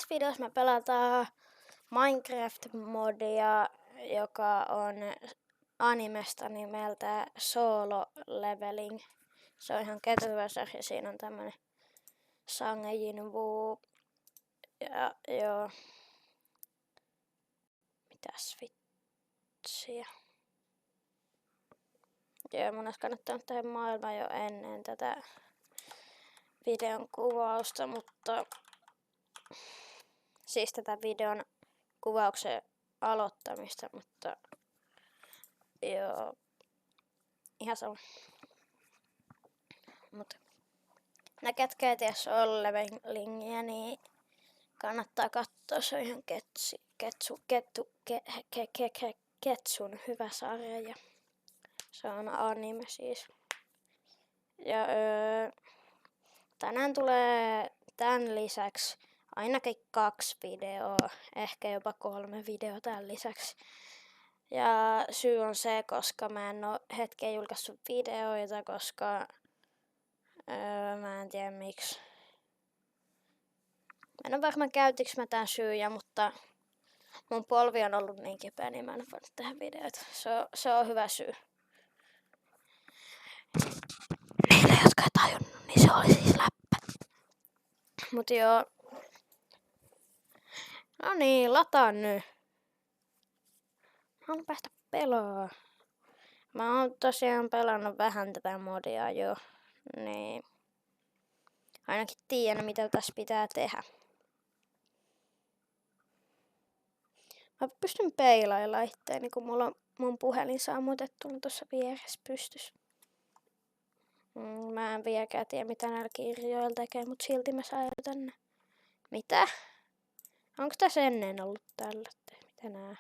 Tässä videossa me pelataan Minecraft-modia, joka on animesta nimeltä Solo Leveling. Se on ihan hyvä sarja. Siinä on tämmönen Sange Jinwoo. Ja joo. Mitäs vitsiä. Joo, mun olisi kannattanut tehdä maailma jo ennen tätä videon kuvausta, mutta siis tätä videon kuvauksen aloittamista, mutta joo, ihan sama. Mutta nää ketkä ei tiedä Solo Levelingiä, niin kannattaa katsoa. Se on ihan Ketsun hyvä sarja ja se on anime siis. Ja tänään tulee tämän lisäksi ainakin 2 videoa, ehkä jopa 3 videoa tämän lisäksi. Ja syy on se, koska mä en oo hetken julkaissut videoita, koska mä en tiedä miksi. Mä en oo varmaan käytinkö mä tän syyjä, mutta mun polvi on ollut niin kipeä, niin mä en oo voinut tehdä videoita. Se on hyvä syy. Niille, jotka ei tajunnut, niin se oli siis läppä. Mut joo. No niin, lataan nyt. Haluan päästä pelaa. Mä oon tosiaan pelannut vähän tätä modia jo. Niin. Ainakin tiedän, mitä tässä pitää tehdä. Mä pystyn peilailla itteeni, kun mulla on mun puhelin sammutettuna tuossa vieressä pystys. Mä en vieläkään tiedä, mitä näillä kirjoilla tekee, mut silti mä säilytän ne. Mitä? Onko tässä ennen ollut tällä? Mitä nää?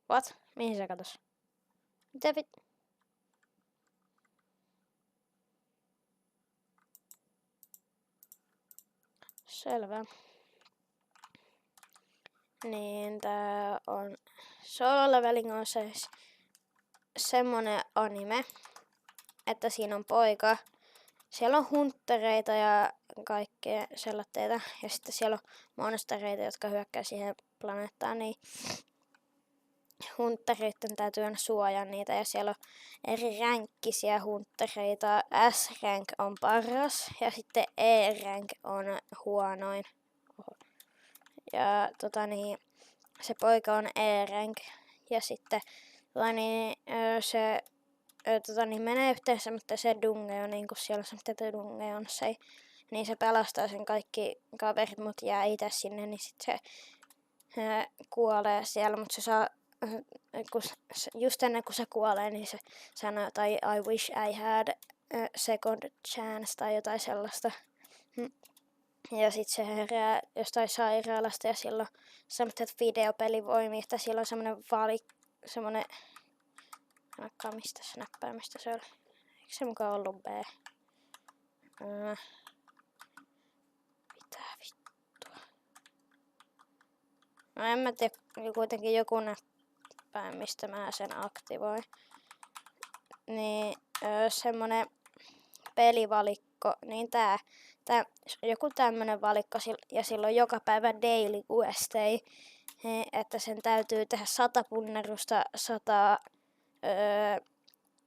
What? Mihin sä katos? Mitä Selvä. Niin tää on Solo Leveling on siis semmonen anime, että siinä on poika. Siellä on hunttereita ja kaikkea sellaista. Ja sitten siellä on monstereita, jotka hyökkää siihen planeettaan. Niin hunttereiden täytyy aina suojaa niitä. Ja siellä on eri ränkkisiä hunttereita. S-rank on paras ja sitten E-rank on huonoin. Ja se poika on E-rank. Ja sitten se menee yhteen semmoiseen dungeon, niin kun siellä on semmoinen dungeon, niin se pelastaa sen kaikki kaverit, mut jää itse sinne, niin sit se kuolee siellä, mut se saa, just ennen kuin se kuolee, niin se sanoo jotain I wish I had a second chance tai jotain sellaista. Ja sit se herää jostain sairaalasta ja sillä on semmoiset videopelivoimia, että sillä on semmonen mistä se näppäimistä se oli? Eikö se mukaan ollut B? Mitä vittua? No en mä tiedä, kuitenkin joku näppäin, mistä mä sen aktivoin. Niin semmonen pelivalikko, niin tää joku tämmönen valikko ja silloin joka päivä daily questei, että sen täytyy tehdä 100 punnerusta, 100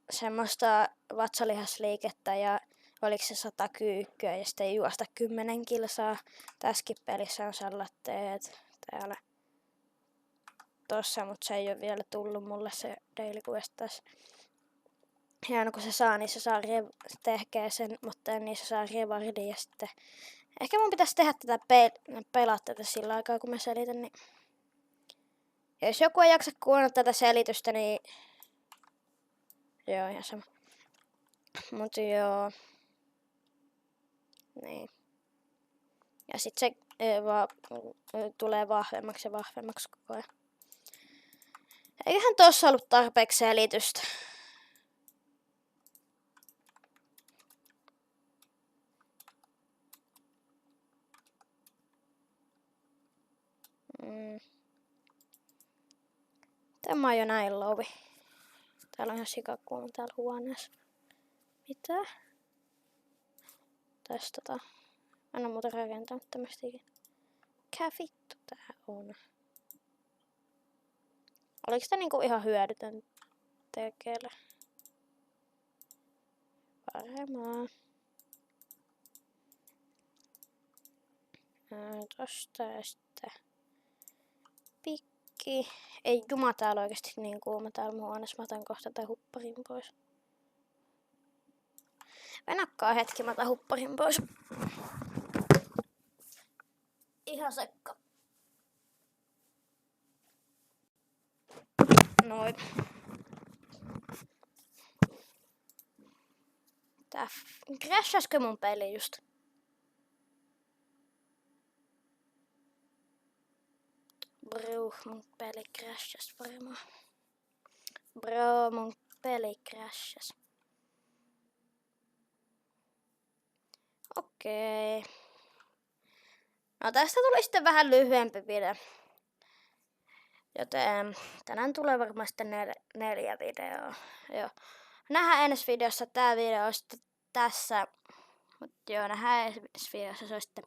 semmoista vatsalihasliikettä ja oliko se 100 kyykkyä ja sitten juosta 10 kilsaa. Tässäkin pelissä on sellaiset täällä tossa, mutta se ei ole vielä tullut mulle se daily quest tässä. Ja aina kun se saa, niin se saa tekee sen, mutta niin se saa rewardin ja sitten ehkä mun pitäisi tehdä tätä pelaa tätä sillä aikaa kun mä selitän, niin jos joku ei jaksa kuunnella tätä selitystä, niin joo, ihan sama. Mut joo. Niin. Ja sit se tulee vahvemmaksi ja vahvemmaksi koko ajan. Eiköhän tossa ollut tarpeeksi selitystä. Tämä on jo näin lovi. Täällä on ihan sikakuuma täällä huoneessa. Mitä? testata. Mä en oo muuten rakentanut tämmöstä ikinä. Mikä vittu tää on? Oliks tää niinku ihan hyödytön tekele? Varmaan. Tosta ja sitten pikki. Ei juma, täällä oikeesti niin kuuma täällä huoneessa. Mä otan kohta tää hupparin pois. Venakkaa hetki, mä otan hupparin pois. Ihan sekka. Noin. Tää crashaskö mun peli just? Mun peli crashas varmaan. Mun peli crashas. Okei. No tästä tuli sitten vähän lyhyempi video. Joten tänään tulee varmaan sitten 4 videoa. Joo. Nähdään ensi videossa. Tää video on sitten tässä. Mut joo, nähdään ensi videossa. Se on sitten